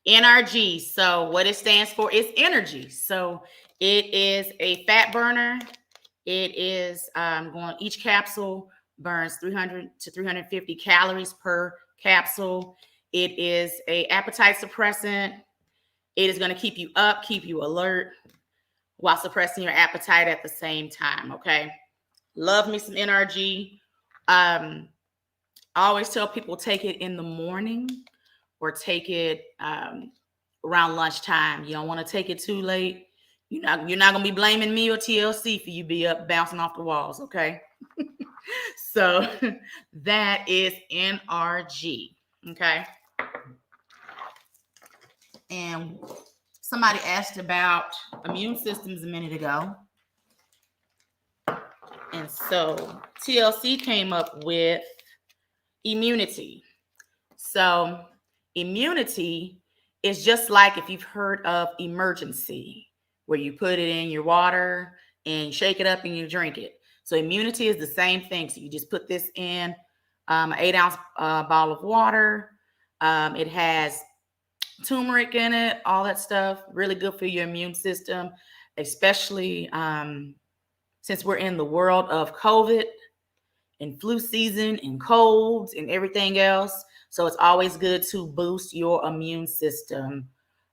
S1: NRG. So what it stands for is energy. So it is a fat burner. It is each capsule burns 300 to 350 calories per capsule. It is a appetite suppressant. It is going to keep you up, keep you alert while suppressing your appetite at the same time. Okay. Love me some NRG. I always tell people take it in the morning or take it around lunchtime. You don't want to take it too late. You're not going to be blaming me or TLC for you be up bouncing off the walls. Okay. So that is NRG. Okay. And somebody asked about immune systems a minute ago. And so TLC came up with immunity. So immunity is just like if you've heard of emergency, where you put it in your water and shake it up and you drink it. So immunity is the same thing. So you just put this in an 8-ounce bottle of water. It has turmeric in it, all that stuff. Really good for your immune system, especially since we're in the world of COVID and flu season and colds and everything else. So it's always good to boost your immune system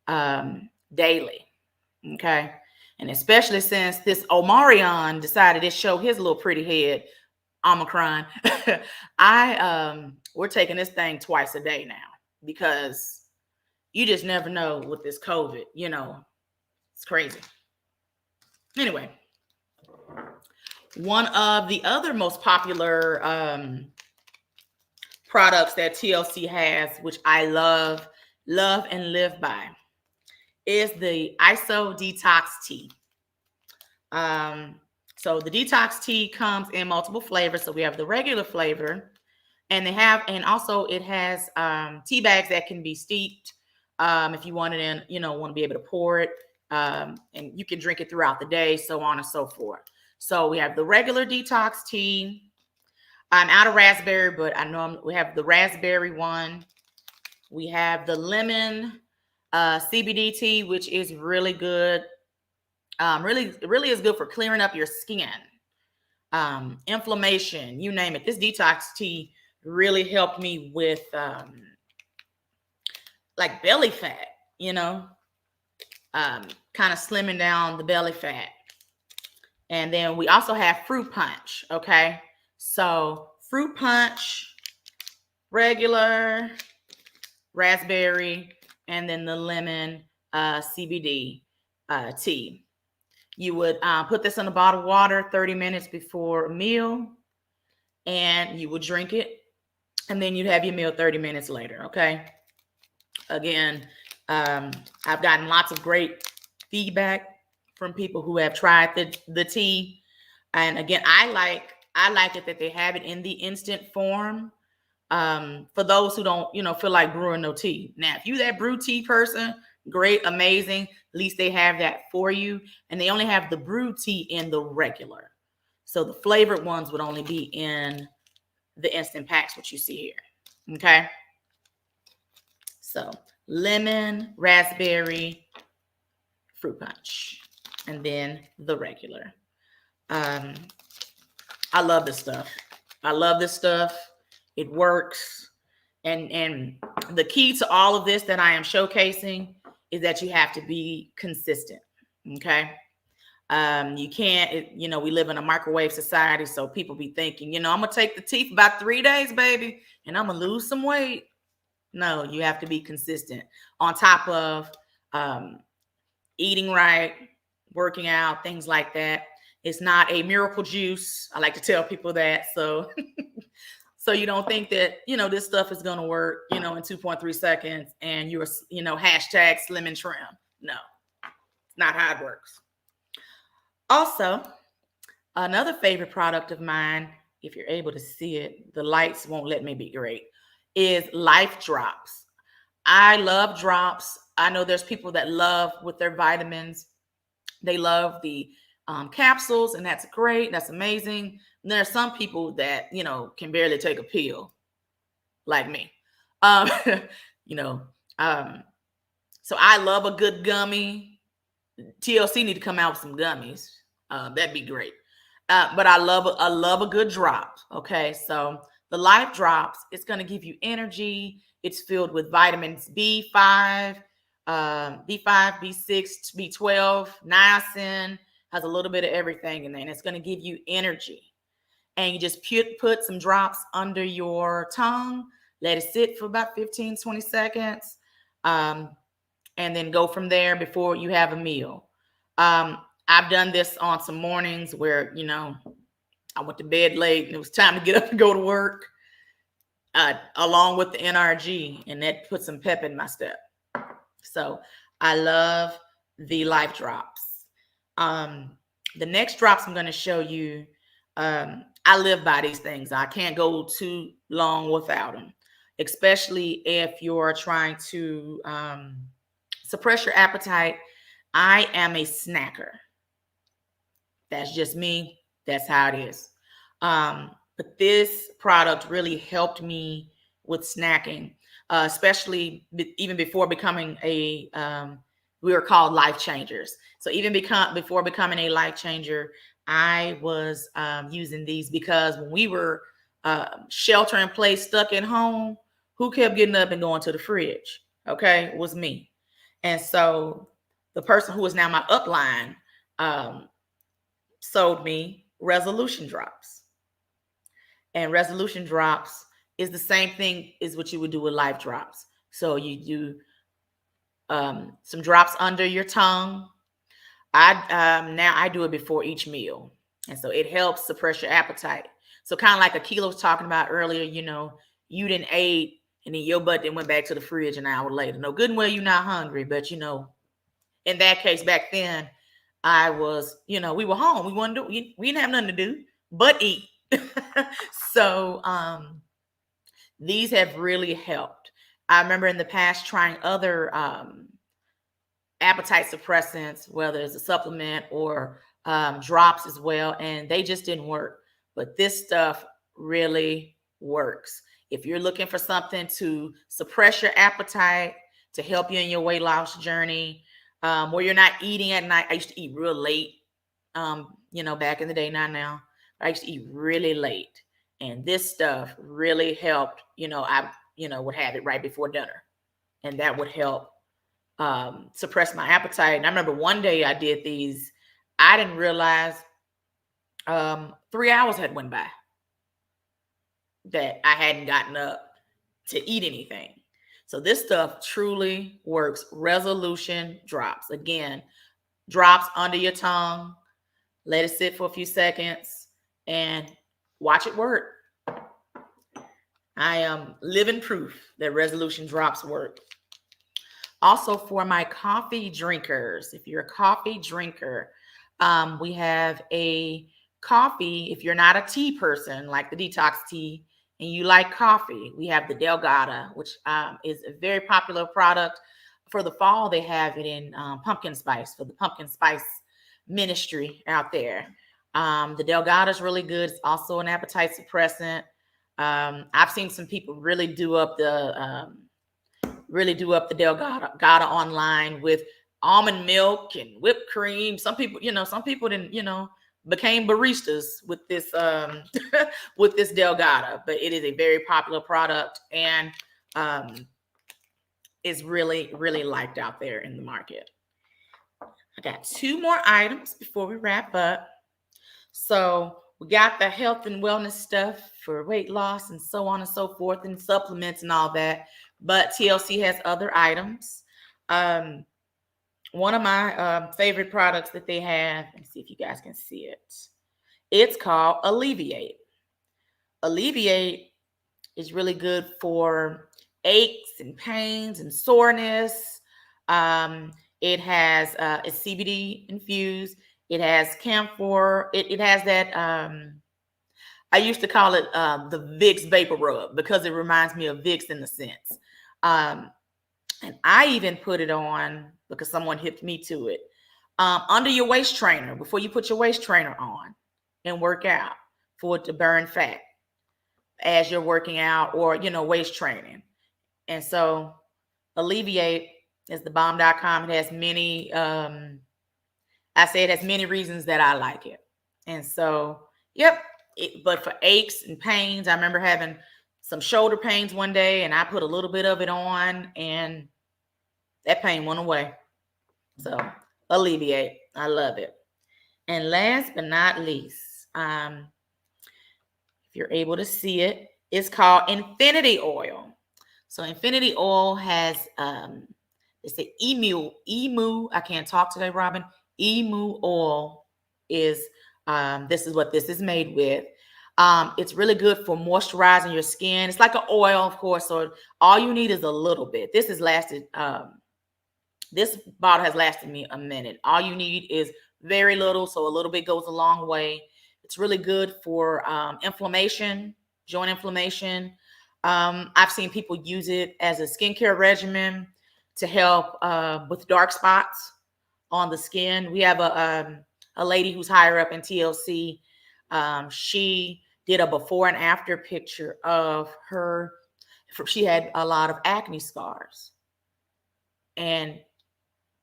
S1: daily. Okay. And especially since this Omarion decided to show his little pretty head, Omicron, we're taking this thing twice a day now because you just never know with this COVID, it's crazy. Anyway, one of the other most popular products that TLC has, which I love and live by, is the ISO Detox Tea. So the Detox Tea comes in multiple flavors. So we have the regular flavor, and also it has tea bags that can be steeped if you want it in, want to be able to pour it, and you can drink it throughout the day, so on and so forth. So we have the regular Detox Tea. I'm out of raspberry, but I know we have the raspberry one. We have the lemon CBD tea, which is really good. Really is good for clearing up your skin, inflammation, you name it. This detox tea really helped me with like belly fat, kind of slimming down the belly fat. And then we also have fruit punch. Okay. So fruit punch, regular, raspberry, and then the lemon CBD tea. You would put this in a bottle of water 30 minutes before a meal, and you would drink it, and then you'd have your meal 30 minutes later. Okay. Again, I've gotten lots of great feedback from people who have tried the tea. And again, I like it that they have it in the instant form. For those who don't, feel like brewing no tea. Now, if you that brew tea person, great, amazing. At least they have that for you. And they only have the brewed tea in the regular. So the flavored ones would only be in the instant packs, what you see here. Okay. So lemon, raspberry, fruit punch, and then the regular. Um, I love this stuff. I love this stuff. It works. And the key to all of this that I am showcasing is that you have to be consistent. Okay. You can't, we live in a microwave society. So people be thinking, I'm going to take the tea for about 3 days, baby, and I'm going to lose some weight. No, you have to be consistent on top of eating right, working out, things like that. It's not a miracle juice. I like to tell people that. So, so you don't think that, this stuff is going to work, in 2.3 seconds and you're, hashtag slim and trim. No, it's not how it works. Also, another favorite product of mine, if you're able to see it, the lights won't let me be great, is Life Drops. I love drops. I know there's people that love with their vitamins. They love the capsules, and that's great. That's amazing. And there are some people that, can barely take a pill, like me. So I love a good gummy. TLC need to come out with some gummies. That'd be great. But I love a good drop. Okay, so the Life Drops, it's going to give you energy. It's filled with vitamins B5, B6, B12, niacin, has a little bit of everything in there, and it's going to give you energy. And you just put some drops under your tongue, let it sit for about 15, 20 seconds, and then go from there before you have a meal. I've done this on some mornings where, I went to bed late and it was time to get up and go to work, along with the NRG, and that put some pep in my step. So I love the Life Drops. The next drops I'm going to show you, I live by these things. I can't go too long without them, especially if you're trying to suppress your appetite. I am a snacker. That's just me. That's how it is. But this product really helped me with snacking, especially even before becoming we were called life changers. So even before becoming a life changer, I was using these because when we were shelter in place, stuck at home, who kept getting up and going to the fridge? Okay, it was me. And so the person who is now my upline sold me Resolution Drops. And Resolution Drops is the same thing as what you would do with Life Drops. So you do some drops under your tongue. Now I do it before each meal. And so it helps suppress your appetite. So kind of like Akilah was talking about earlier, you didn't eat and then your butt then went back to the fridge an hour later. No, good and well, you're not hungry. But, in that case back then, I was, we were home. We didn't have nothing to do but eat. So these have really helped. I remember in the past trying other appetite suppressants, whether it's a supplement or drops as well, and they just didn't work. But this stuff really works. If you're looking for something to suppress your appetite, to help you in your weight loss journey, where you're not eating at night. I used to eat real late, back in the day, not now. I used to eat really late. And this stuff really helped. I would have it right before dinner. And that would help suppress my appetite. And I remember one day I did these. I didn't realize 3 hours had went by that I hadn't gotten up to eat anything. So this stuff truly works. Resolution Drops. Again, drops under your tongue. Let it sit for a few seconds and watch it work. I am living proof that Resolution Drops work. Also, for my coffee drinkers, if you're a coffee drinker, we have a coffee. If you're not a tea person like the Detox Tea and you like coffee, we have the Delgada, which is a very popular product. For the fall, they have it in pumpkin spice, for the pumpkin spice ministry out there. The Delgada is really good. It's also an appetite suppressant. I've seen some people really do up the Delgada online with almond milk and whipped cream. Some people didn't, became baristas with this with this Delgada, but it is a very popular product and is really, really liked out there in the market. I got 2 more items before we wrap up. So we got the health and wellness stuff for weight loss and so on and so forth, and supplements and all that. But TLC has other items. One of my favorite products that they have, let me see if you guys can see it. It's called Alleviate. Alleviate is really good for aches and pains and soreness. It has it's CBD infused. It has camphor. It has that. I used to call it the Vicks Vapor Rub because it reminds me of Vicks in a sense. And I even put it on because someone hipped me to it under your waist trainer before you put your waist trainer on and work out for it to burn fat as you're working out or, waist training. And so Alleviate is the bomb.com. It has many, it has many reasons that I like it. And so, yep. But for aches and pains, I remember having some shoulder pains one day and I put a little bit of it on and that pain went away. So Alleviate, I love it. And last but not least, if you're able to see it, it's called Infinity Oil. So Infinity Oil has, it's an emu. I can't talk today, Robbin. Emu oil is, this is what this is made with. It's really good for moisturizing your skin. It's like an oil, of course. So all you need is a little bit. This has lasted, this bottle has lasted me a minute. All you need is very little. So a little bit goes a long way. It's really good for inflammation, joint inflammation. I've seen people use it as a skincare regimen to help with dark spots on the skin. We have a lady who's higher up in TLC. She did a before and after picture of her. She had a lot of acne scars. And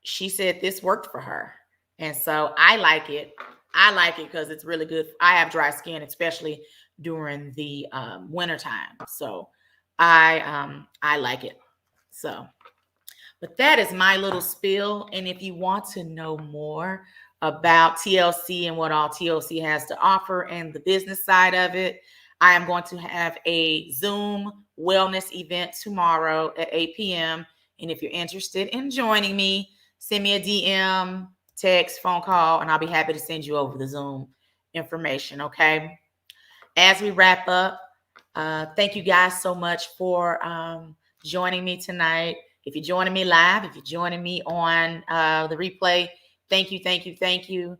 S1: she said this worked for her. And so I like it. I like it because it's really good. I have dry skin, especially during the winter time. So I like it. So, but that is my little spiel. And if you want to know more about TLC and what all TLC has to offer and the business side of it, I am going to have a Zoom wellness event tomorrow at 8 p.m. And if you're interested in joining me, send me a DM, text, phone call, and I'll be happy to send you over the Zoom information, okay? As we wrap up, thank you guys so much for joining me tonight. If you're joining me live, if you're joining me on the replay, thank you, thank you, thank you.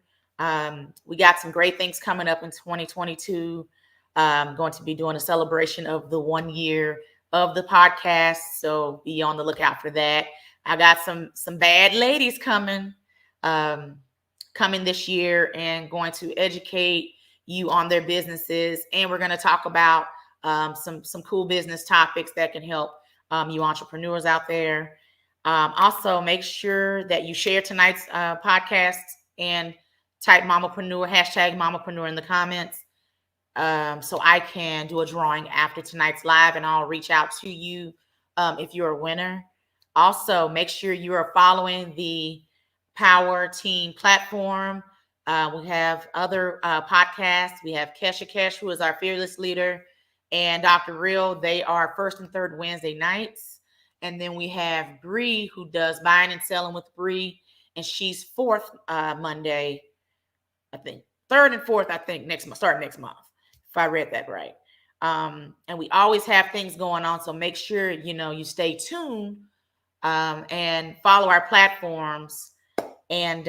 S1: We got some great things coming up in 2022. I'm going to be doing a celebration of the 1 year of the podcast, so be on the lookout for that. I got some bad ladies coming this year and going to educate you on their businesses. And we're going to talk about some cool business topics that can help you entrepreneurs out there. Also, make sure that you share tonight's podcast and type mamaprenuer, hashtag mamaprenuer in the comments. So I can do a drawing after tonight's live and I'll reach out to you if you're a winner. Also, make sure you are following the Power Team platform. We have other podcasts. We have Kesha Kesh, who is our fearless leader, and Dr. Real. They are first and third Wednesday nights. And then we have Bree, who does buying and selling with Bree, and she's fourth Monday, I think. Third and fourth, I think, starting next month, if I read that right. And we always have things going on, so make sure you stay tuned and follow our platforms. And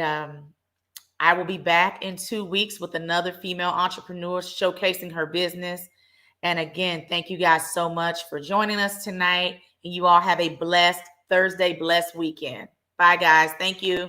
S1: I will be back in 2 weeks with another female entrepreneur showcasing her business. And again, thank you guys so much for joining us tonight. And you all have a blessed Thursday, blessed weekend. Bye, guys. Thank you.